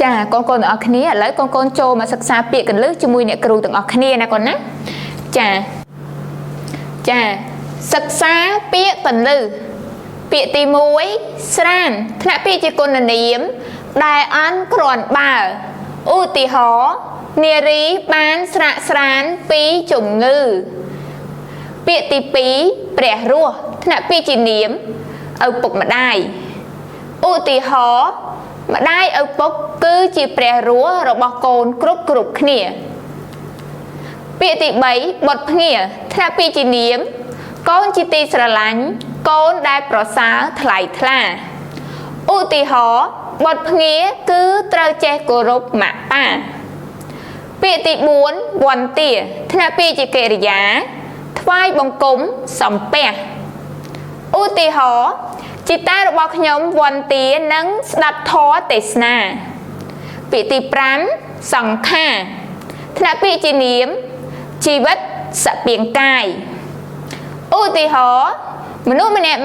ចាកូនទាំងអស់គ្នាឥឡូវកូនចូលមកសិក្សាពាក្យកន្លឹះជាមួយអ្នកគ្រូទាំងអស់គ្នាណាកូនណាចាសិក្សាពាក្យកន្លឹះពាក្យទី1ស្រានថ្នាក់ពាក្យជាគុណនាមដែលអន់គ្រាន់បើឧទាហរណ៍នារីបានស្រាក់ស្រានពីជំងឺពាក្យទី2ព្រះរស់ថ្នាក់ពាក្យជានាមឪពុកម្ដាយឧទាហរណ៍ម្ដាយឪពុកគឺជាព្រះរស់របស់កូនគ្រប់គ្នាពាក្យទី3បុត្រភ្ងាថ្នាក់ពាក្យជានាមកូនជាទីស្រឡាញ់កូនដែលប្រសើរថ្លៃថ្លាឧទាហរណ៍បុត្រភ្ងាគឺត្រូវចេះគោរពម៉ាក់ប៉ាពាក្យទី4វន្តាថ្នាក់ពាក្យជាកិរិយាថ្វាយបង្គំសំពះឧទាហរណ៍จิตតារបស់ខ្ញុំវន្តានឹងស្ដាប់ធម៌ទេសនាពាក្យទី5សង្ខារថ្នាក់ពាក្យជានាមជីវិតសពាងកាយឧទាហរណ៍មនុស្សម្នាក់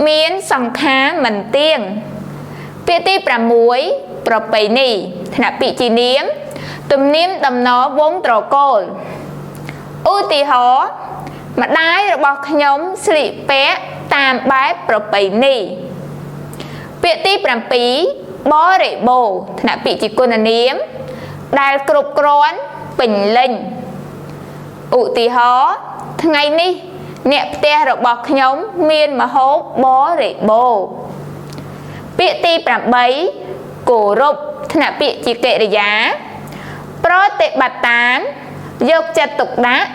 មានសង្ខារមិនទៀងពាក្យទី6ប្រពៃណីថ្នាក់ពាក្យជានាមទំនៀមដំណរវង្សត្រកូលឧទាហរណ៍ម្ដាយរបស់ខ្ញុំស្លៀកពាក់តាមបែបប្រពៃណីពាក្យទី7បរិបូរណ៍ថ្នាក់ពាក្យជាគុណនាមដែលគ្រប់គ្រាន់ពេញលេញឧទាហរណ៍ថ្ងៃនេះអ្នកផ្ទះរបស់ខ្ញុំមានម្ហូបបរិបូរណ៍ពាក្យទី8គោរពថ្នាក់ពាក្យជាកិរិយាប្រតិបត្តិតាមយកចិត្តទុកដាក់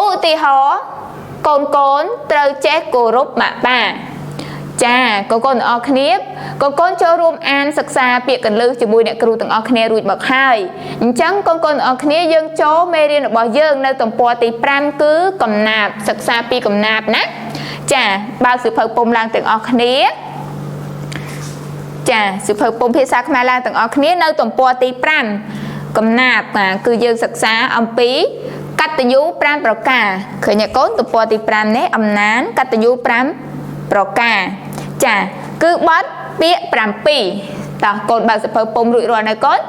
ឧទាហរណ៍កូនត្រូវចេះគោរពម៉ាក់ប៉ាចាកូនទាំងអស់គ្នាកូនចូលរួមអានសិក្សាពាក្យកន្លឹះជាមួយអ្នកគ្រូទាំងអស់គ្នារួចមកហើយអញ្ចឹងកូនទាំងអស់គ្នាយើងចូលមេរៀនរបស់យើងនៅទំព័រទី5គឺកំណាព្យសិក្សាពីកំណាព្យណាចាបើកសៀវភៅពុម្ពឡើងទាំងអស់គ្នាចាសៀវភៅពុម្ពភាសាខ្មែរឡើងទាំងអស់គ្នានៅទំព័រទី5កំណាព្យគឺយើងសិក្សាអំពីកតញ្ញូ5ប្រការឃើញទេកូនទំព័រទី5នេះអំណានកតញ្ញូ5ប្រការចាគឺបទពាក្យ7តោះកូនបើកសៀវភៅពុម្ពរួចរាល់នៅកូន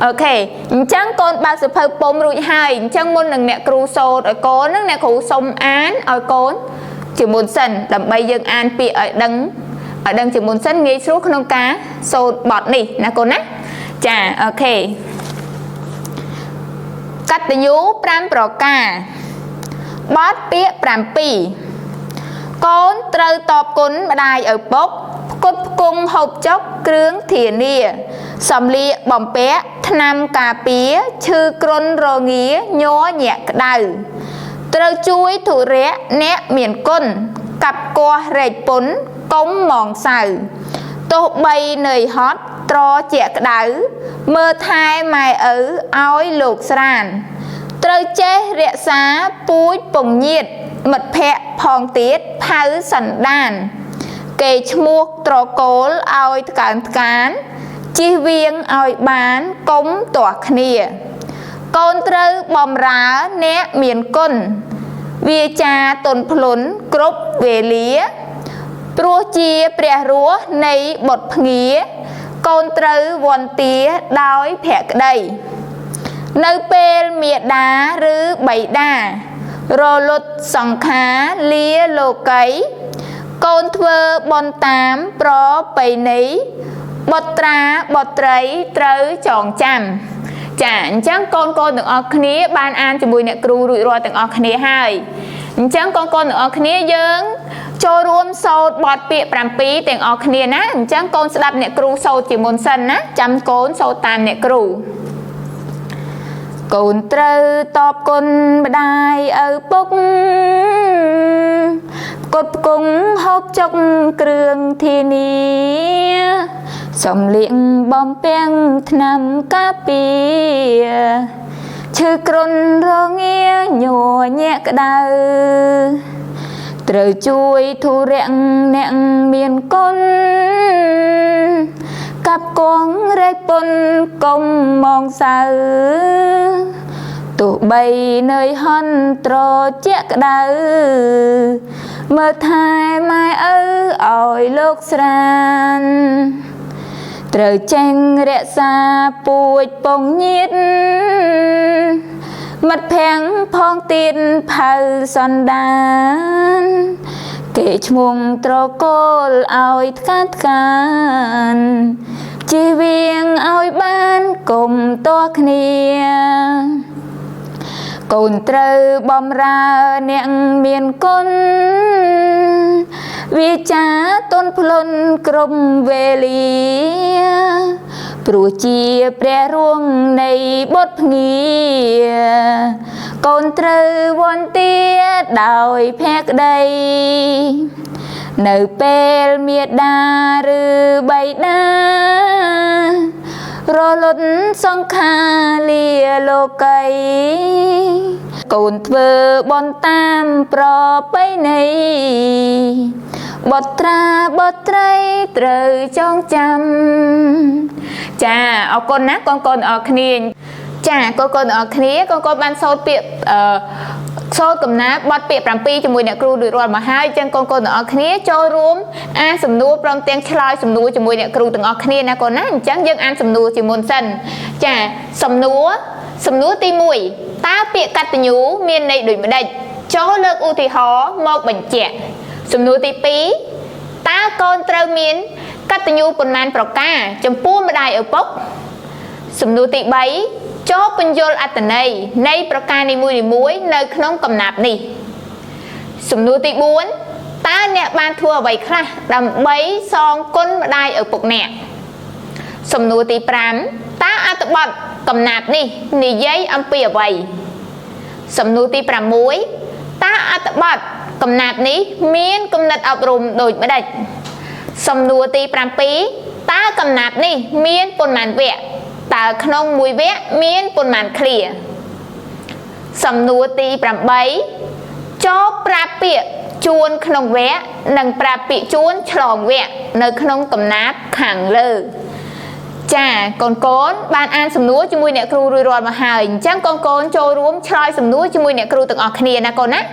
អូខេអញ្ចឹងកូនបើកសៀវភៅពុម្ពរួចហើយអញ្ចឹងមុននឹងអ្នកគ្រូសូត្រឲ្យកូនហ្នឹងអ្នកគ្រូសុំអានឲ្យកូនជាមុនសិនដើម្បីយើងអានពាក្យឲ្យដឹងជាមុនសិនងាយស្រួលក្នុងការសូត្របទនេះណាកូនណាចាអូខេកតញ្ញូ5ប្រការបទពាក្យ7កូនត្រូវតបគុណម្ដាយឪពុកផ្គត់ផ្គង់ហូបចុកគ្រឿងធានាសម្លៀកបំពាក់ថ្នាំការពារឈឺគ្រុនរងាញ័រញាក់ក្តៅត្រូវជួយធុរៈអ្នកមានគុណកាប់គាស់រែកពុនកុំមងសៅទោះបីនឿយហត់ត្រជាក្តៅមើលថែម៉ែឪឲ្យលោកស្រានត្រូវចេះរក្សាពូជពងញាតមិត្តភ័ក្តិផងទៀតផៅសន្តានគេឈ្មោះត្រកូលឲ្យថ្កើងថ្កានជិះវៀងឲ្យបានកុំទាស់គ្នាកូនត្រូវបំរើអ្នកមានគុណវាចាទន់ភ្លន់គ្រប់វេលាព្រោះជាព្រះរស់នៃបុត្រភ្ងាកូនត្រូវវន្តាដោយភក្តីនៅពេលមាតាឬបិតារលត់សង្ខារលាលោកីកូនធ្វើបុណ្យតាមប្រពៃណីបុត្រាបុត្រីត្រូវចងចាំចាអញ្ចឹងកូនទាំងអស់គ្នាបានអានជាមួយអ្នកគ្រូរួចរាល់ទាំងអស់គ្នាហើយអញ្ចឹងកូនទាំងអស់គ្នាយើងចូលរួមសូត្របទពាក្យ7ទាំងអស់គ្នាណាអញ្ចឹងកូនស្ដាប់អ្នកគ្រូសូត្រជាមុនសិនណាចាំកូនសូត្រតាមអ្នកគ្រូកូនត្រូវតបគុណម្ដាយឪពុកផ្គត់ផ្គង់ហូបចុកគ្រឿងធានាសំលៀកបំពាក់ថ្នាំការពារឈឺគ្រុនរងាញ័រញាក់ក្តៅត្រូវជួយធុរៈអ្នកមានគុណកាប់គង់រែកពុនកុំមងសៅទោះបីនឿយហន់ត្រជាក្តៅមើលថែម៉ែឪឲ្យលោកស្រាន trời tranh rẽ xa bụi bông nhiệt mặt phèn phong tiền phao son đan kể mùng trò cô oi khát khăn chỉ viên oi ban cùng to khnia cồn trơ bom ra nẹng miền côn vì cha tôn phun krom về lia pru chia pre ruộng này bốt nghia cồn trơ von tia đòi phép đây nơi pel miệt đa rư bay đa rồi lột song kha lia lô cây cồn thơ bon tam pro bay này bọt trai trời trong chăm chà ở con nát con ở khnia chà con ở khnia con ban sâu tiệp sâu cầm ná bọt tiệp làm pi cho mùi nè kêu được rồi mà hai chân con ở khnia cho rúm ăn sầm nua trong tiếng chlai sầm nua cho mùi nè kêu từng ở khnia nè con nát chẳng dân ăn sầm nua chỉ môn sân chà sầm nua ti mùi ta bịa cắt nhú miền này đuổi mà đây cho lợn u thì hó một bệnh trẻ sầm nua ti pí ta con trâu miến cắt nhu bồn man pro ca chấm pu mà đài ở bốc sầm nua ti bấy cho bồn yol at này nay pro ca này muối nơi khung cầm nạp nì sầm nua ti buôn ta nè ban thua vậy khla đầm bấy song con mà đài ở bốc nè sầm nua ti pram ta at bọt cầm nạp nì giấy âm pi ở vậy sầm nua ti pram muối ta at bọt cầm nạp ní miên cầm nạp ọc rùm đổi mới đạch sầm nua ti pram pí ta cầm nạp ní miên bồn màn vẹ ta không mùi vẹ miên bồn màn khỉa sầm nua ti pram bấy cho pra pịa chuôn không vẹ nâng pra pịa chuôn chlong vẹ nơi không cầm nạp khẳng lơ chà con ban an sầm núa cho mùi nè kêu rồi mà hời chẳng con cho rúm choi sầm núa cho mùi nè kêu từng ọt khnia nè con á